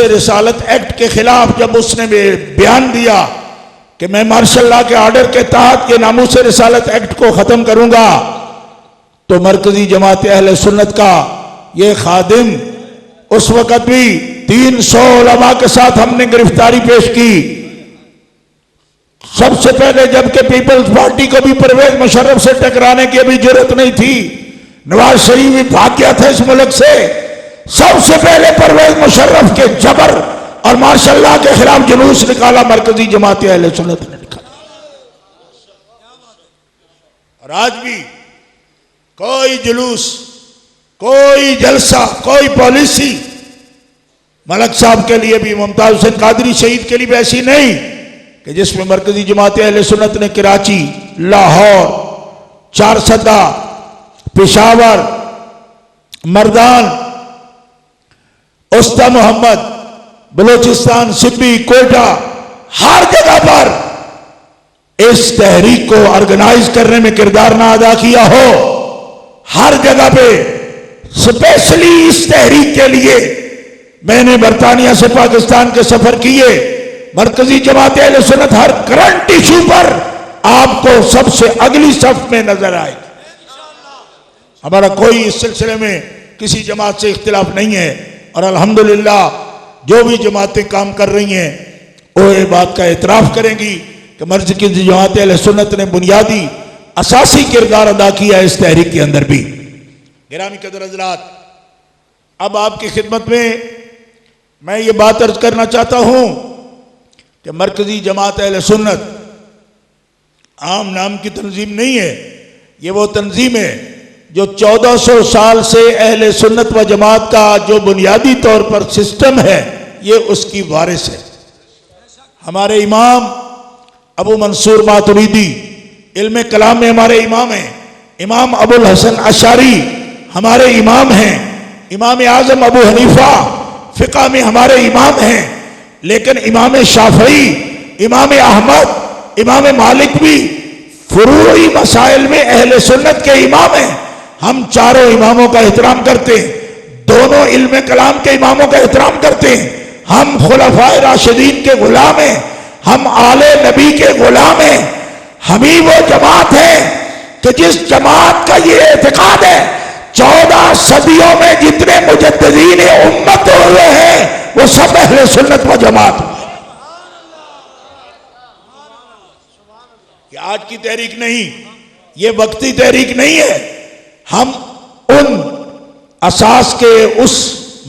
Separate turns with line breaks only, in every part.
रिसालत एक्ट के खिलाफ जब उसने बयान दिया कि मैं मार्शल लॉ के ऑर्डर के तहत ये नामूस रिसालत एक्ट को खत्म करूंगा, तो मरकजी जमात अहले सुन्नत का ये खादिम उस वक्त भी 300 उलमा के साथ हमने गिरफ्तारी पेश की। सबसे पहले जबकि पीपल्स पार्टी को भी परवेज मुशर्रफ से टकराने की अभी जरूरत नहीं थी, नवाज शरीफ भी भाग गया था इस मुल्क से, सबसे पहले परवेज मुशर्रफ के जबर और मार्शल लॉ के खिलाफ जुलूस निकाला मरकजी जमात अहले सुन्नत ने निकाला। और आज भी कोई जुलूस, कोई जलसा, कोई पॉलिसी मलक साहब के लिए भी, मुमताज हुसैन कादरी शहीद के लिए भी ऐसी नहीं कि जिसमें मरकजी जमात अहले सुन्नत ने कराची, लाहौर, चारसदा, पेशावर, मर्दान, उस्ता मोहम्मद, बलोचिस्तान, सिब्बी, कोयटा, हर जगह पर इस तहरीक को ऑर्गेनाइज करने में किरदार ना अदा किया हो। हर जगह पे स्पेशली इस तहरीक के लिए मैंने बरतानिया से पाकिस्तान के सफर किए। मरकजी जमात अहले सुन्नत हर करंट इशू पर आपको सबसे अगली सफ में नजर आएगी। हमारा कोई इस सिलसिले में किसी जमात से इख्तिलाफ नहीं है और अल्हम्दुलिल्लाह जो भी जमातें काम कर रही हैं वो ये बात का एतराफ़ करेंगी कि मरकजी जमात अहले सुन्नत ने बुनियादी असासी किरदार अदा किया इस तहरीक के अंदर भी। गिरामी कदर हज़रात, अब आपकी खिदमत में मैं ये बात अर्ज करना चाहता हूं कि मरकजी जमात अहले सुन्नत आम नाम की तंजीम नहीं है। ये वो तंजीम है जो 1400 साल से अहले सुन्नत व जमात का जो बुनियादी तौर पर सिस्टम है ये उसकी वारिस है। हमारे इमाम अबू मंसूर मातुरीदी इल्म कलाम में हमारे इमाम हैं, इमाम अबुल हसन अशारी हमारे इमाम हैं, इमाम आजम अबू हनीफा फिक़ह में हमारे इमाम हैं, लेकिन इमाम शाफई, इमाम अहमद, इमाम मालिक भी फुरूई मसाइल में अहले सुन्नत के इमाम हैं। हम चारों इमामों का एहतराम करते हैं, दोनों इल्म कलाम के इमामों का एहतराम करते हैं। हम खुलफाए राशिदीन के गुलाम हैं, हम आले नबी के गुलाम हैं। हम ही वो जमात है कि जिस जमात का ये एतकाद है 14 सदियों में जितने मुजद्दिदीन उम्मत हुए हैं वो सब अहले सुन्नत व जमात। ये आज की तहरीक नहीं, ये वक्ती तहरीक नहीं है। हम उन असास के, उस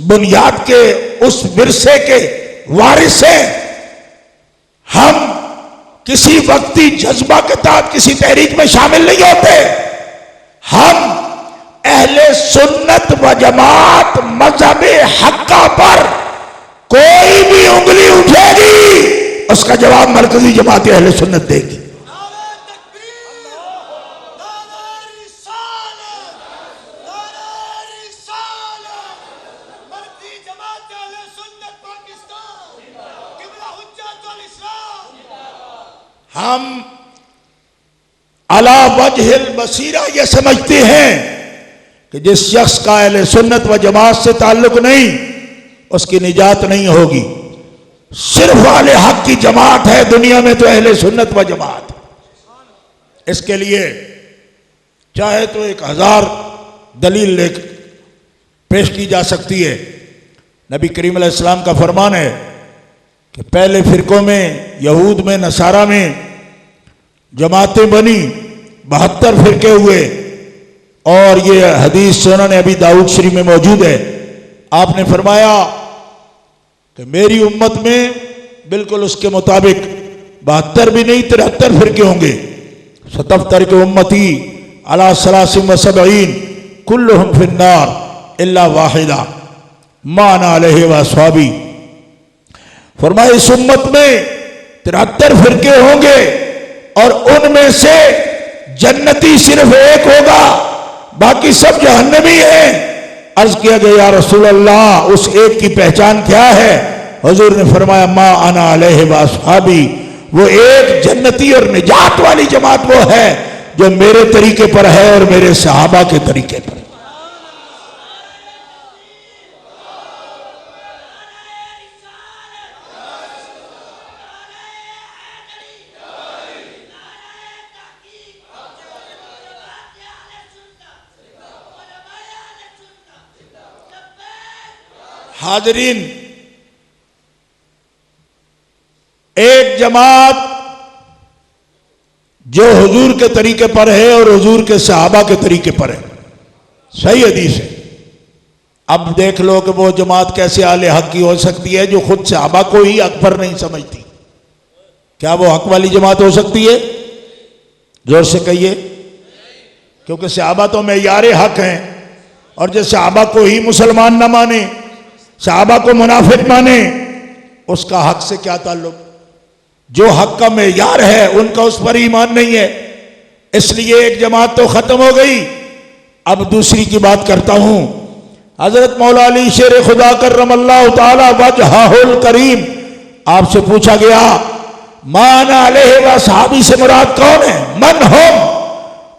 बुनियाद के, उस विरसे के वारिस हैं। हम किसी वक्ती जज्बा के तहत किसी तहरीक में शामिल नहीं होते। हम अहले सुन्नत व जमात मजहब हक्का पर कोई भी उंगली उठेगी उसका जवाब मरकजी जमात अहले सुन्नत देगी। हम अला वजहिल बसीरा ये समझते हैं कि जिस शख्स का अहले सुन्नत व जमात से ताल्लुक नहीं उसकी निजात नहीं होगी। सिर्फ अहले हक की जमात है दुनिया में तो अहले सुन्नत व जमात। इसके लिए चाहे तो 1000 दलील लेकर पेश की जा सकती है। नबी करीम अलैहिस्सलाम का फरमान है कि पहले फिरकों में, यहूद में, नसारा में जमातें बनी, 72 फिरके हुए और ये हदीस सुनन अबी दाऊद शरीफ में मौजूद है। आपने फरमाया कि मेरी उम्मत में बिल्कुल उसके मुताबिक 72 भी नहीं 73 फिरके होंगे। 77 के उम्मती अला सलासिम व सबईन कुल्लुहुम फिन्नार इल्ला वाहिदा माना अलैहि व अस्हाबी। फरमाया इस उम्मत में 73 फिरके होंगे और उनमें से जन्नती सिर्फ एक होगा, बाकी सब जहन्नमी है। अर्ज किया गया या रसूल अल्लाह उस एक की पहचान क्या है? हुजूर ने फरमाया मा अना अलैहि व अस्हाबी, वो एक जन्नती और निजात वाली जमात वो है जो मेरे तरीके पर है और मेरे सहाबा के तरीके पर। हाजरीन, एक जमात जो हुजूर के तरीके पर है और हुजूर के सहाबा के तरीके पर है, सही हदीस है। अब देख लो कि वो जमात कैसे आले हक की हो सकती है जो खुद सहाबा को ही हक पर नहीं समझती। क्या वो हक वाली जमात हो सकती है? जोर से कहिए। क्योंकि सहाबा तो मेयारे हक हैं, और जो सहाबा को ही मुसलमान न माने, सहाबा को मुनाफिक माने, उसका हक से क्या ताल्लुक? जो हक का मेयार है उनका उस पर ईमान नहीं है, इसलिए एक जमात तो खत्म हो गई। अब दूसरी की बात करता हूं। हजरत मौला अली शेर खुदा करमल्लाहु ताला वजहुल करीम, आपसे पूछा गया मान अलैहि व सहाबी से मुराद कौन है? मन हम,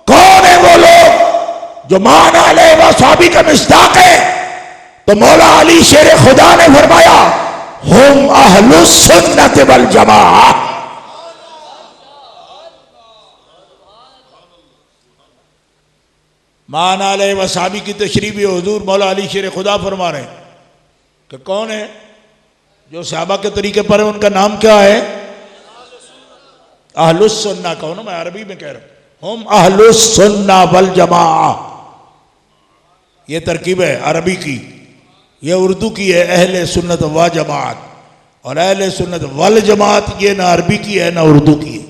कौन है वो लोग जो मान अलैहि व सहाबी का मिस्दाक है? तो मौला अली शेर खुदा ने फरमाया हम अहलुस सुन्नत वल जमाअह। मान अलैहि व सहाबी की तशरीह भी हुजूर मौला अली शेर खुदा फरमा रहे हैं कि कौन है जो सहाबा के तरीके पर है, उनका नाम क्या है? अहलुस सुन्ना। कहो ना, मैं अरबी में कह रहा हूं, हम अहलुस सुन्ना वल जमाअह। ये तरकीब है अरबी की, ये उर्दू की है अहले सुन्नत व जमात, और अहले सुन्नत वल जमात ये ना अरबी की है ना उर्दू की है।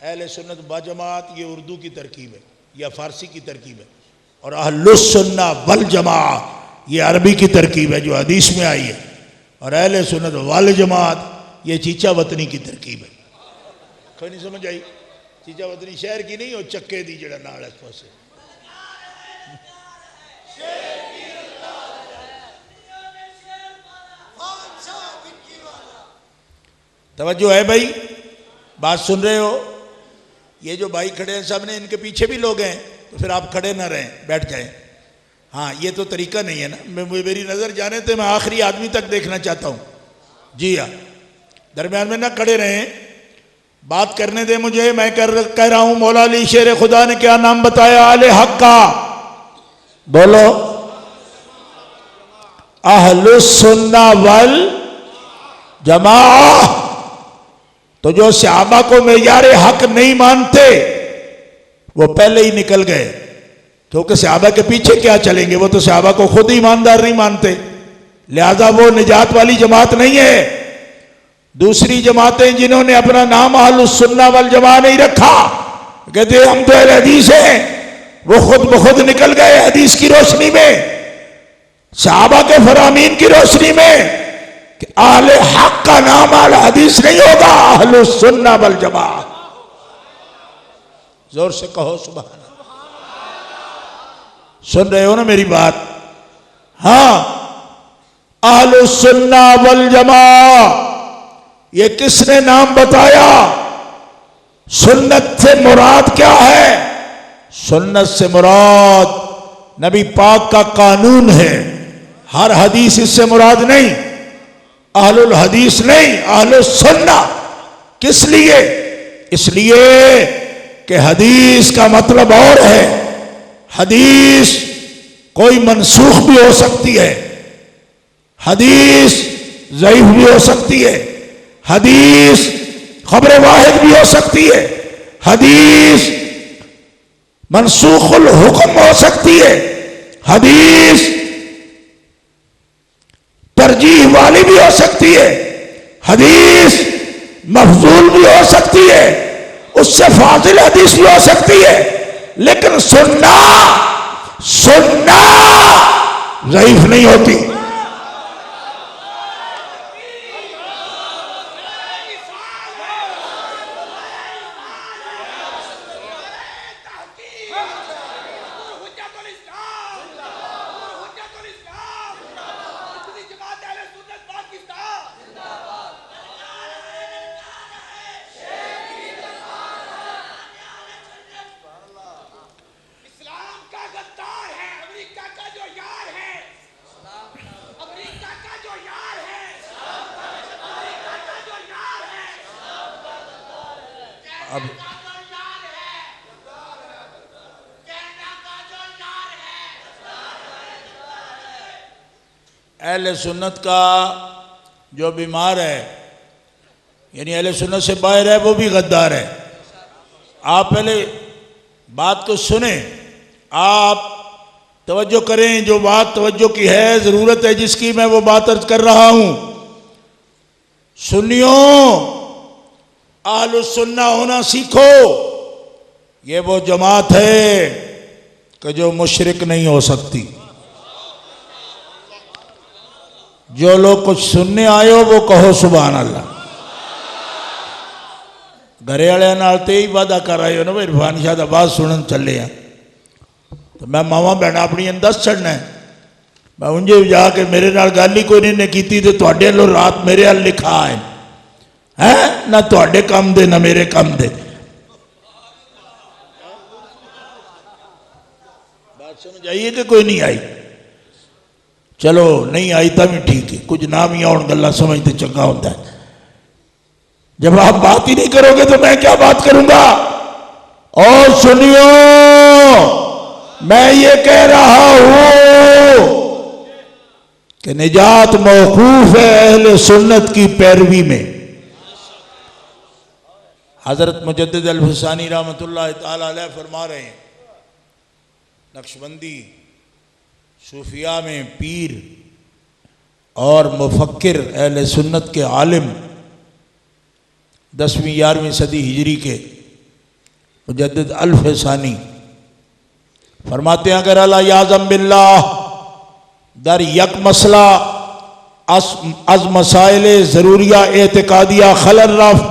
अहले सुन्नत व जमात ये उर्दू की तरकीब है या फारसी की तरकीब है, और अहलुस सुन्ना वल जमात ये अरबी की तरकीब है जो हदीस में आई है, और अहले सुन्नत वल जमात ये चीचा वतनी की तरकीब है। कोई नहीं समझ आई? चीचा वतनी शहर की नहीं, और चक्के दी जड़ा नाल इस पासे। तवज्जो है भाई? बात सुन रहे हो? ये जो भाई खड़े हैं सामने, इनके पीछे भी लोग हैं, तो फिर आप खड़े ना रहें, बैठ जाएं। हाँ, ये तो तरीका नहीं है ना। मेरी नज़र जाने तो मैं आखिरी आदमी तक देखना चाहता हूँ। जी हाँ, दरमियान में ना खड़े रहें, बात करने दे मुझे। मैं कह रहा हूँ मौला अली शेर खुदा ने क्या नाम बताया आले हक का? बोलो, अहलुस सुन्ना वल जमाअह। तो जो सहाबा को मेयारे हक नहीं मानते वो पहले ही निकल गए, क्योंकि सहाबा के पीछे क्या चलेंगे? वो तो सहाबा को खुद ईमानदार नहीं मानते, लिहाजा वो निजात वाली जमात नहीं है। दूसरी जमातें जिन्होंने अपना नाम अहलुस सुन्ना वल जमाअह नहीं रखा, कहते हम तो अहले हदीस हैं, वो खुद ब खुद निकल गए हदीस की रोशनी में, सहाबा के फरामीन की रोशनी में कि आले हक का नाम आले हदीस नहीं होगा, अहलुस सुन्ना वल जमाअह। जोर से कहो सुभान अल्लाह। सुन रहे हो ना मेरी बात? हाँ, अहलुस सुन्ना वल जमाअह ये किसने नाम बताया? सुन्नत से मुराद क्या है? सुन्नत से मुराद नबी पाक का कानून है। हर हदीस इससे मुराद नहीं, अहलुल हदीस नहीं, अहलुस सुन्ना। किस लिए? इसलिए कि हदीस का मतलब और है। हदीस कोई मनसूख भी हो सकती है, हदीस ज़ईफ भी हो सकती है, हदीस खबर वाहिद भी हो सकती है, हदीस मनसूखुल हुक्म हो सकती है, हदीस तरजीह वाली भी हो सकती है, हदीस मफजूल भी हो सकती है, उससे फाजिल हदीस भी हो सकती है, लेकिन सुन्ना सुन्ना ज़ईफ नहीं होती। अहले सुन्नत का जो बीमार है, यानी अहले सुन्नत से बाहर है, वो भी गद्दार है। आप पहले बात को सुने, आप तवज्जो करें। जो बात तवज्जो की है, ज़रूरत है जिसकी, मैं वो बात अर्ज कर रहा हूँ। सुन्नियों, अहलुस सुन्ना होना सीखो। ये वो जमात है कि जो मुशरिक नहीं हो सकती। जो लोग कुछ सुनने आए हो वो कहो सुभान अल्लाह। घरे वाले नाल ते ही वादा कर रहे हो ना, इरफान शाह दा बात सुनन चले हैं, तो मैं मावा भैन अपनी दस छड़ना है। मैं उंजे जाके मेरे नाल गल ही कोई नहीं की, तो तुहाडे लो रात मेरे हल लिखा है ना, तुहाडे काम दे ना मेरे काम दे। बात समझ आई है कि कोई नहीं आई? चलो नहीं आई तो भी ठीक है, कुछ ना भी आउन गल्लां समझते चंगा होता है। जब आप बात ही नहीं करोगे तो मैं क्या बात करूंगा? और सुनियो, मैं ये कह रहा हूं कि निजात मौकूफ है अहले सुन्नत की पैरवी में। हजरत मुजद्दिद अल-फसानी रहमतुल्लाह ताला अलैह फरमा रहे हैं, नक्शबंदी सूफिया में पीर और मुफक्किर अहले सुन्नत के आलिम 10वीं-11वीं सदी हिजरी के मुजद्दिद अल-फसानी फरमाते हैं, अगर अला याज़म बिल्लाह दर यक मसला अज मसाइल ज़रूरिया एतकादिया खलल रफ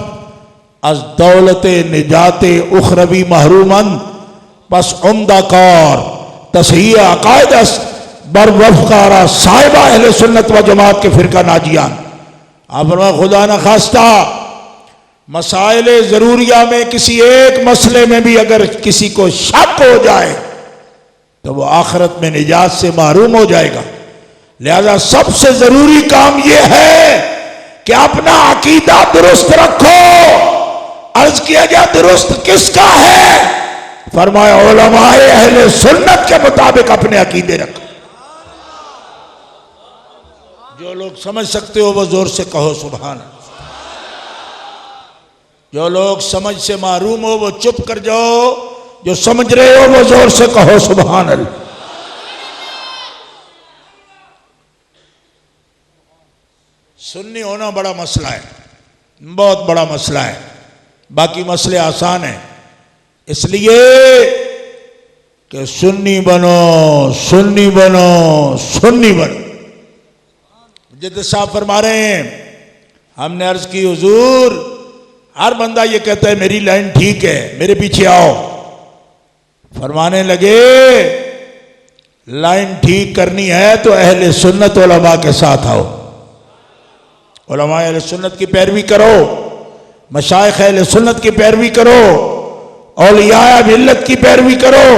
अज दौलत निजात उखरवी महरूमन बस उम्दा कार तसहीह अकायदस बर वफ़कारा साहिबा अहले सुन्नत व जमात के फिरका नाजियान। आप फरमाए, खुदा न खास्ता मसाइल ज़रूरिया में किसी एक मसले में भी अगर किसी को शक हो जाए तो वो आखिरत में निजात से महरूम हो जाएगा। लिहाजा सबसे ज़रूरी काम यह है कि अपना अकीदा दुरुस्त रखो। अर्ज किया गया दुरुस्त किसका है? फरमाया उलमाए अहले सुन्नत के मुताबिक अपने अकीदे रखो। जो लोग समझ सकते हो वो जोर से कहो सुभान। जो लोग समझ से महरूम हो वो चुप कर जाओ, जो समझ रहे हो वो जोर से कहो सुभान अल्लाह। सुन्नी होना बड़ा मसला है, बहुत बड़ा मसला है। बाकी मसले आसान हैं, इसलिए कि सुन्नी बनो, सुन्नी बनो, सुन्नी बनो। मुजद्दिद साहब फरमा रहे हैं, हमने अर्ज की हुजूर हर बंदा ये कहता है मेरी लाइन ठीक है, मेरे पीछे आओ। फरमाने लगे, लाइन ठीक करनी है तो अहले सुन्नत उलमा के साथ आओ। उलमा अहले सुन्नत की पैरवी करो, मशाइख अहले सुन्नत की पैरवी करो, औलिया मिल्लत की पैरवी करो,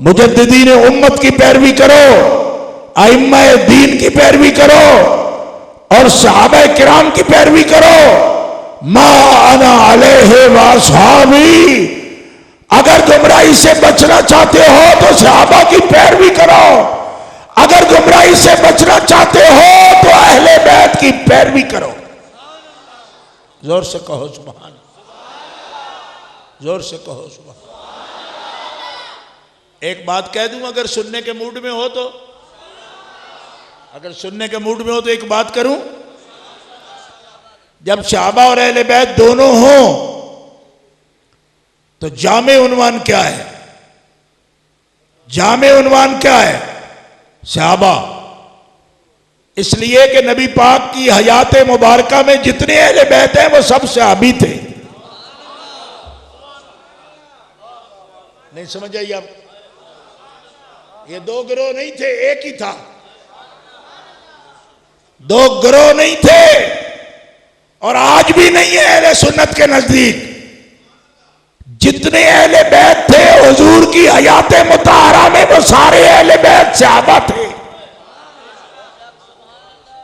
मुजद्दिदीन उम्मत की पैरवी करो, आइम्मा दीन की पैरवी करो और सहाबा किराम की पैरवी करो। मा अना अलैहि व अस्हाबी। अगर गुमराही से बचना चाहते हो तो सहाबा की पैरवी करो, अगर गुमराही से बचना चाहते हो तो अहले बैत की पैरवी करो। जोर से कहो सुभान, जोर से कहो सुभान। एक बात कह दूं, अगर सुनने के मूड में हो तो, अगर सुनने के मूड में हो तो एक बात करूं, जब सहाबा और अहले बैत दोनों हों तो जामे उन्वान क्या है? जामे उन्वान क्या है? सहाबा। इसलिए कि नबी पाक की हयात मुबारका में जितने अहले बैत हैं वो सब सहाबी थे। नहीं समझ आई आप? ये दो गिरोह नहीं थे, एक ही था। दो गिरोह नहीं थे और आज भी नहीं है अहले सुन्नत के नजदीक। जितने अहले बैत थे हुजूर की हयात मुताहरा में वो सारे अहले बैत सहाबा थे।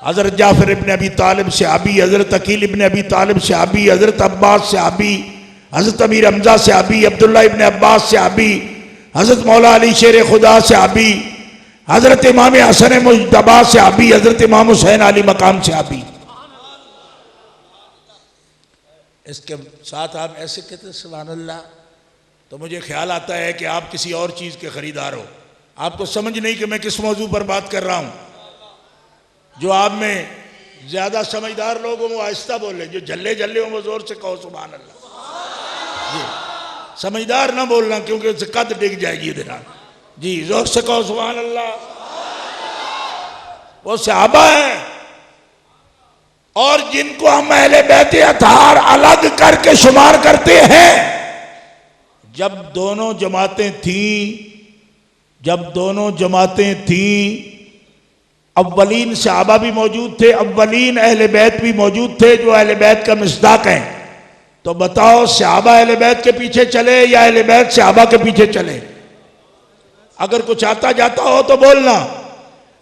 हजरत जाफर इब्न अबी तालिब सहाबी, हजरत अकील इब्न अबी तालिब सहाबी, हजरत अब्बास सहाबी, हजरत अमीर हमजा सहाबी, अब्दुल्ला इब्न अब्बास सहाबी, हजरत मौला अली शेर खुदा सहाबी, हजरत इमाम हसन मुज्तबा से आबी, हजरत इमाम हुसैन अली मकाम से आबी। इसके साथ आप ऐसे कहते सुभान अल्लाह, तो मुझे ख्याल आता है कि आप किसी और चीज़ के खरीदार हो। आपको समझ नहीं कि मैं किस मौजू पर बात कर रहा हूँ। जो आप में ज़्यादा समझदार लोग हों वो आहिस्ता बोले, जो झल्ले झल्ले हों वो जोर से कहो सुभान अल्लाह जी। समझदार ना बोलना क्योंकि उससे कद डिग जाएगी देना जी। जोर से कहो सुभान अल्लाह। वो सहाबा हैं और जिनको हम अहले बैत अतहार अलग करके शुमार करते हैं। जब दोनों जमातें थीं, अव्वलीन सहाबा भी मौजूद थे, अव्वलीन अहले बैत भी मौजूद थे जो अहले बैत का मिस्दाक हैं। तो बताओ सहाबा अहले बैत के पीछे चले या अहले बैत सहाबा के पीछे चले? अगर कुछ आता जाता हो तो बोलना।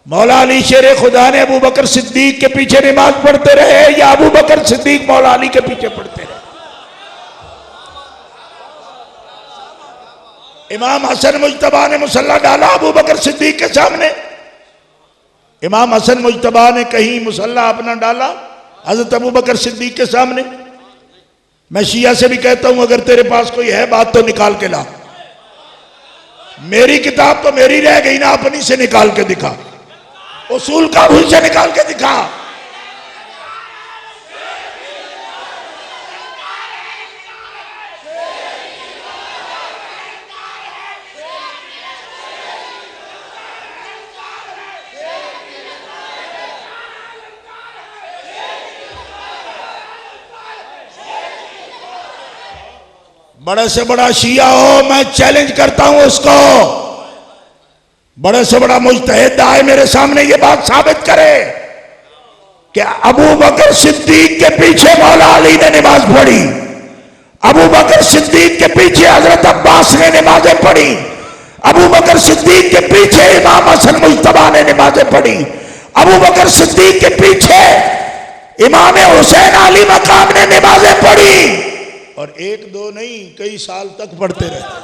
मौला अली शेर खुदा ने अबू बकर सिद्दीक के पीछे नमाज पढ़ते रहे या अबू बकर सिद्दीक मौला अली के पीछे पढ़ते रहे? इमाम हसन मुज्तबा ने मुसल्ला डाला अबू बकर सिद्दीक के सामने। इमाम हसन मुज्तबा ने कहीं मुसल्ला अपना डाला हजरत अबू बकर सिद्दीक के सामने। मैं शिया से भी कहता हूं अगर तेरे पास कोई है बात तो निकाल के ला। मेरी किताब तो मेरी रह गई ना, अपनी से निकाल के दिखा, उसूल कानून से निकाल के दिखा। बड़े से बड़ा शिया हो, मैं चैलेंज करता हूं उसको, बड़े से बड़ा मुज्तहिद आए मेरे सामने ये बात साबित करे कि अबू बकर सिद्दीक के पीछे मौला अली ने नमाज पढ़ी, अबू बकर सिद्दीक के पीछे हजरत अब्बास ने नमाजें पढ़ी, अबू बकर सिद्दीक के पीछे इमाम हसन मुज्तबा ने नमाजें पढ़ी, अबू बकर सिद्दीक के पीछे इमाम हुसैन अली मकाम ने नमाजें पढ़ी। और एक दो नहीं, कई साल तक पढ़ते रहते।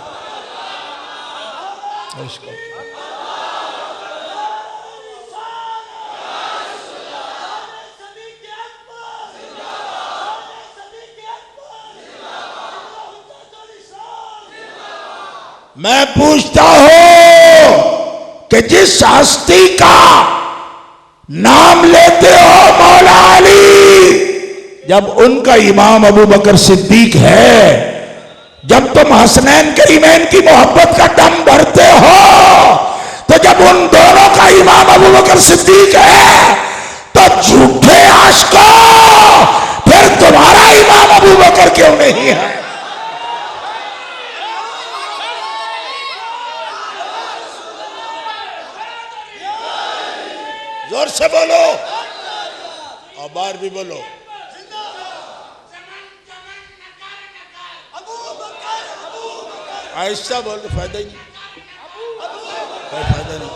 मैं पूछता हूं कि जिस हस्ती का नाम लेते हो मौला अली, जब उनका इमाम अबू बकर सिद्दीक है, जब तुम हसनैन करीमैन की मोहब्बत का दम भरते हो, तो जब उन दोनों का इमाम अबू बकर सिद्दीक है तो झूठे आशिकों फिर तुम्हारा इमाम अबू बकर क्यों नहीं है? जोर से बोलो और बार भी बोलो। आहिस्ता बोल, फायदा ही नहीं, कोई फायदा नहीं।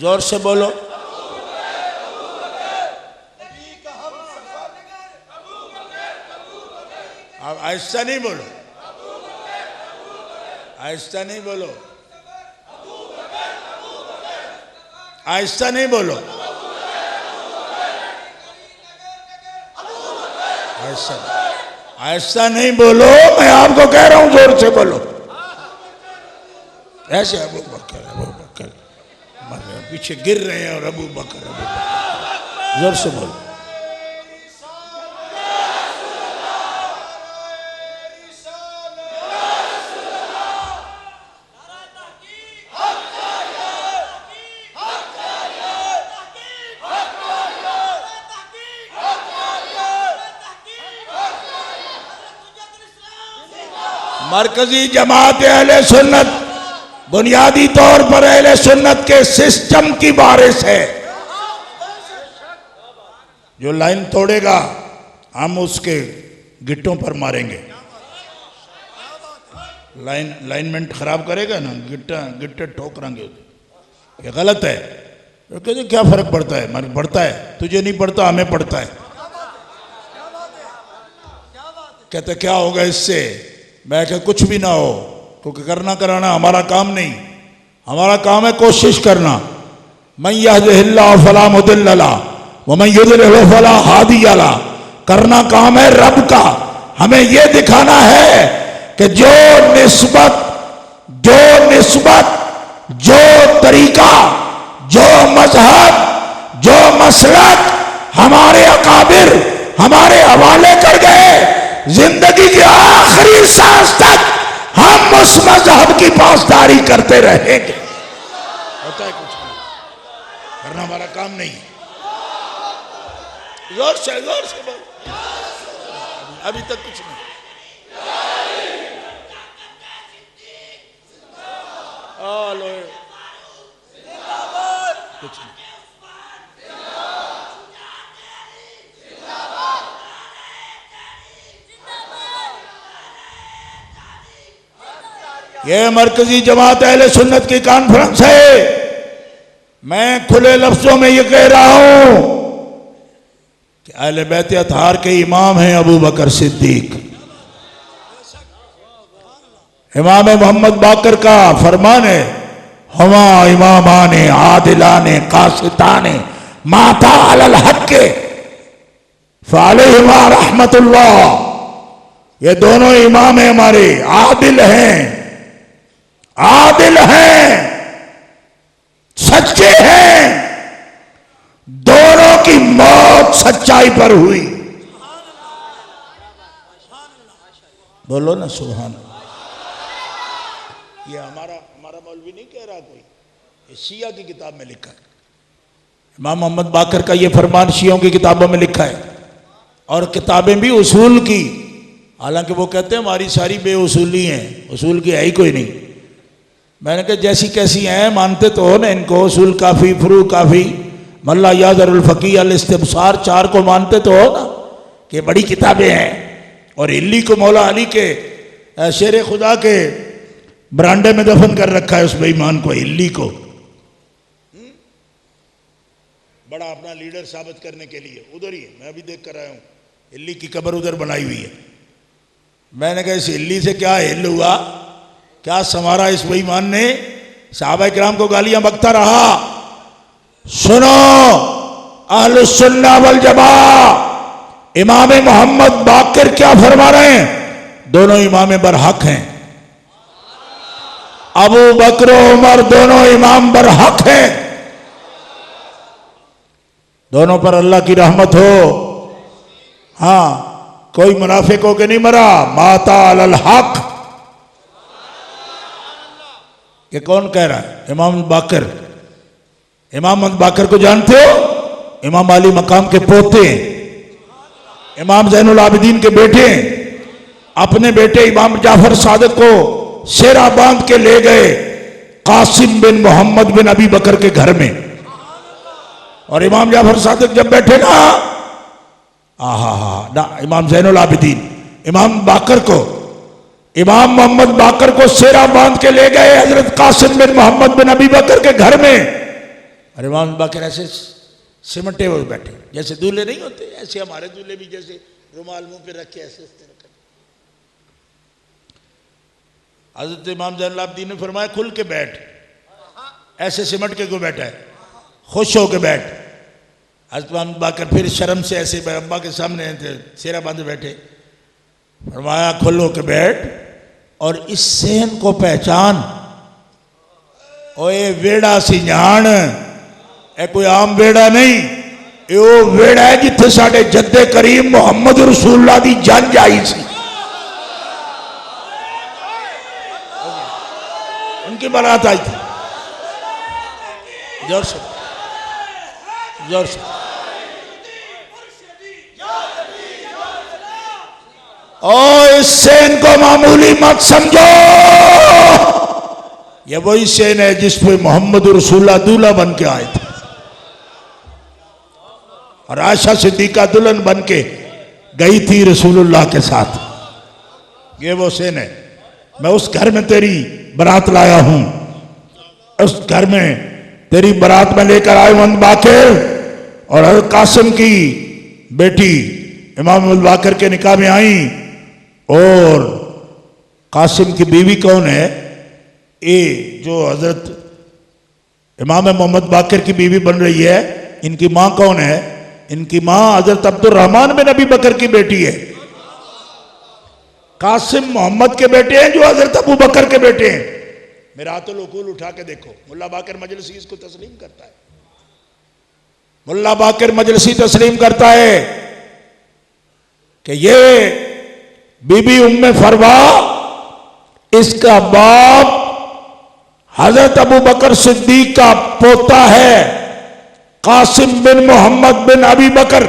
जोर से बोलो। अब आहिस्ता नहीं बोलो, आहिस्ता नहीं बोलो, आहिस्ता नहीं बोलो, ऐसा नहीं बोलो। मैं आपको कह रहा हूं जोर से बोलो। ऐसे अबू बकर पीछे गिर रहे हैं और अबू बकर जोर से बोलो। मरकजी जमात अहले सुन्नत बुनियादी तौर पर अहले सुन्नत के सिस्टम की वारिस है। जो लाइन तोड़ेगा हम उसके गिट्टों पर मारेंगे। लाइनमेंट खराब करेगा ना, गिट्टे ठोकरेंगे। ये गलत है। तो कहते क्या फर्क पड़ता है? मारे पड़ता है, तुझे नहीं पड़ता, हमें पड़ता है। कहते क्या होगा इससे? मैं क्या कुछ भी ना हो, क्योंकि करना कराना हमारा काम नहीं, हमारा काम है कोशिश करना। मन यहदिहिल्लाहु फला मुदिल्ल लहु व मन युद्लिल फला हादिय लहु। करना काम है रब का। हमें यह दिखाना है कि जो निस्बत, जो तरीका, जो मजहब, जो मसलक हमारे अकाबिर हमारे हवाले कर गए, जिंदगी के आखिरी सांस तक हम उस मजहब की पासदारी करते रहेंगे। होता है कुछ नहीं, करना हमारा काम नहीं। जोर से बोल। अभी तक कुछ नहीं। कुछ नहीं। यह मरकजी जमात अहले सुन्नत की कॉन्फ्रेंस है। मैं खुले लफ्जों में यह कह रहा हूं कि अहले बैत अतहार के इमाम हैं अबू बकर सिद्दीक। इमाम मोहम्मद बाकर का फरमान है, हमा इमामाने आदिलाने कासिताने माता अलल हक फअलैहिमा रहमतुल्लाह। ये दोनों इमाम हैं हमारे, आदिल हैं, सच्चे हैं। दोनों की मौत सच्चाई पर हुई। बोलो ना सुभान अल्लाह। ये हमारा मौलवी नहीं कह रहा कोई, ये शिया की किताब में लिखा है। इमाम मोहम्मद बाकर का ये फरमान शियों की किताबों में लिखा है, और किताबें भी उसूल की। हालांकि वो कहते हैं हमारी सारी बेउसूली हैं, उसूल की है ही कोई नहीं। मैंने कहा जैसी कैसी हैं, मानते तो हो ना इनको, उसूल काफ़ी, फुरू काफ़ी, मल्ला याज़रुल फ़क़ीह अल इस्तिब्सार, 4 को मानते तो हो ना कि बड़ी किताबें हैं। और इल्ली को मौला अली के शेर खुदा के बरांडे में दफन कर रखा है उस बेईमान को, इल्ली को, बड़ा अपना लीडर साबित करने के लिए। उधर ही है, मैं अभी देख कर आया हूँ, इल्ली की कब्र उधर बनाई हुई है। मैंने कहा इस इल्ली से क्या हिल हुआ, क्या संवारा इस बेईमान ने। सहाबा किराम को गालियां बकता रहा। सुनो अहलुस सुन्नह वल जमा, इमाम मोहम्मद बाकर क्या फरमा रहे हैं, दोनों इमाम बरहक हैं। अबू बकर उमर दोनों इमाम बरहक हैं। दोनों पर अल्लाह की रहमत हो। हाँ, कोई मुनाफिक होके नहीं मरा। माता अलल हक, ये कौन कह रहा है, इमाम बाकर। इमाम बाकर को जानते हो, इमाम अली मकाम के पोते, इमाम ज़ैनुल आबिदीन के बेटे। अपने बेटे इमाम जाफर सादिक को सेरा बांध के ले गए कासिम बिन मोहम्मद बिन अबी बकर के घर में। और इमाम जाफर सादिक जब बैठे ना, इमाम ज़ैनुल आबिदीन इमाम बाकर को, इमाम मोहम्मद बाकर को सेरा बांध के ले गए हजरत कासिम बिन मोहम्मद बिन अबी बकर के घर में। और इमाम बाकर ऐसे सिमटे हुए बैठे, जैसे दूल्हे नहीं होते, ऐसे हमारे दूल्हे भी जैसे रुमाल मुंह पे रखे ऐसे। हजरत इमाम ज़ैनुल आबिदीन ने फरमाया खुल के बैठ, ऐसे सिमट के क्यों बैठा है, खुश होके बैठ। हजरत इमाम बाकर फिर शर्म से ऐसे अब्बा के सामने सेरा बांधे बैठे। फरमाया खुल होके बैठ और इस सेन को पहचान, ओए वेड़ा सी जान, ए कोई आम वेड़ा नहीं, यो वेड़ा है जिथे साडे जद्दे करीम मुहम्मद रसूलुल्लाह दी जंज आई सी। उनकी बारात आई थी। जोर से, जोर से। और इस सेन को मामूली मत समझो, ये वही सेन है जिस पे मोहम्मद रसूलुल्लाह दूल्हा बन के आए थे, और आयशा सिद्दीका दुल्हन बन के गई थी रसूलुल्लाह के साथ। ये वो सेन है। मैं उस घर में तेरी बारात लाया हूं, उस घर में तेरी बारात में लेकर आए हूं बाकर और हज़रत कासिम की बेटी इमाम बाकर के निकाह में आई। और कासिम की बीवी कौन है? ए जो हजरत इमाम मोहम्मद बाकर की बीवी बन रही है, इनकी मां कौन है? इनकी मां हजरत अब्दुल रहमान बिन अबी बकर की बेटी है। कासिम मोहम्मद के बेटे हैं जो हजरत अबू बकर के बेटे हैं। मेरा हाथुल उकूल उठा के देखो, मुल्ला बाकर मजलिसी इसको तस्लीम करता है। मुल्ला बाकर मजलिसी तस्लीम करता है कि ये बीबी उम्मे फरवा, इसका बाप हजरत अबू बकर सिद्दीक का पोता है, कासिम बिन मोहम्मद बिन अबी बकर,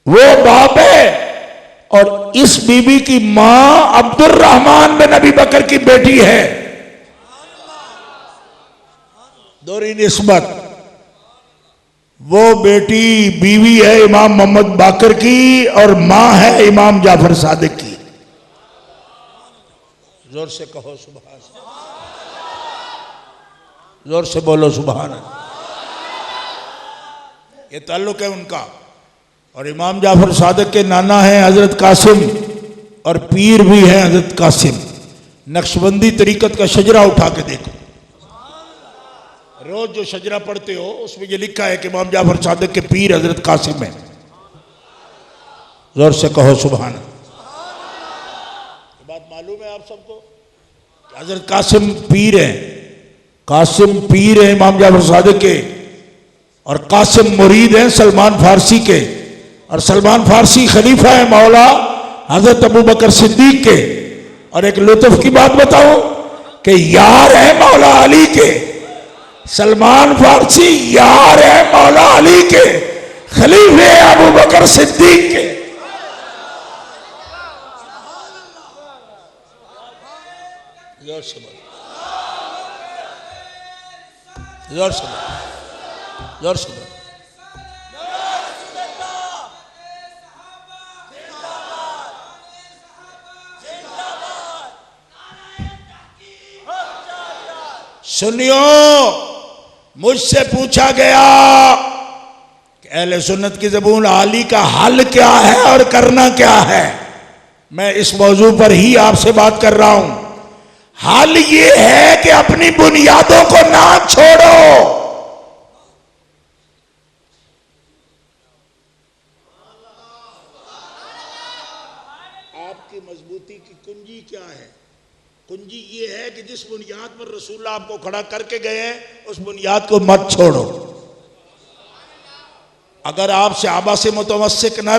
वो बाप है। और इस बीबी की मां अब्दुल रहमान बिन अबी बकर की बेटी है। दोहरी निस्बत। वो बेटी बीवी है इमाम मोहम्मद बाकर की और मां है इमाम जाफर सादिक की। जोर से कहो सुभान, जोर से बोलो सुभान। ये ताल्लुक है उनका। और इमाम जाफर सादिक के नाना हैं हजरत कासिम और पीर भी हैं हजरत कासिम। नक्शबंदी तरीकत का शजरा उठा के देखो, रोज जो शजरा पढ़ते हो उसमें ये लिखा है कि इमाम जाफर सादिक के पीर हजरत कासिम है। जोर से कहो सुभान। बात मालूम है आप सबको? हजरत कासिम पीर हैं, कासिम पीर है इमाम जाफर सादिक के, और कासिम मुरीद हैं सलमान फारसी के, और सलमान फारसी खलीफा है मौला हजरत अबू बकर सिद्दीक के। और एक लुत्फ की बात बताऊं कि यार है मौला अली के, सलमान फारसी यार है मौला अली के, खलीफे अबू बकर सिद्दीक के। जोर से बोल, जोर से बोल, जोर से बोल। सुनियो, मुझसे पूछा गया कि अहले सुन्नत की ज़बून आली का हल क्या है और करना क्या है। मैं इस मौजू पर ही आपसे बात कर रहा हूं। हल ये है कि अपनी बुनियादों को ना छोड़ो। आपकी मजबूती की कुंजी क्या है? कुंजी ये है कि जिस बुनियाद पर रसूल आपको खड़ा करके गए हैं उस बुनियाद को मत छोड़ो। अगर आप सहाबा से मुतमस्सिक न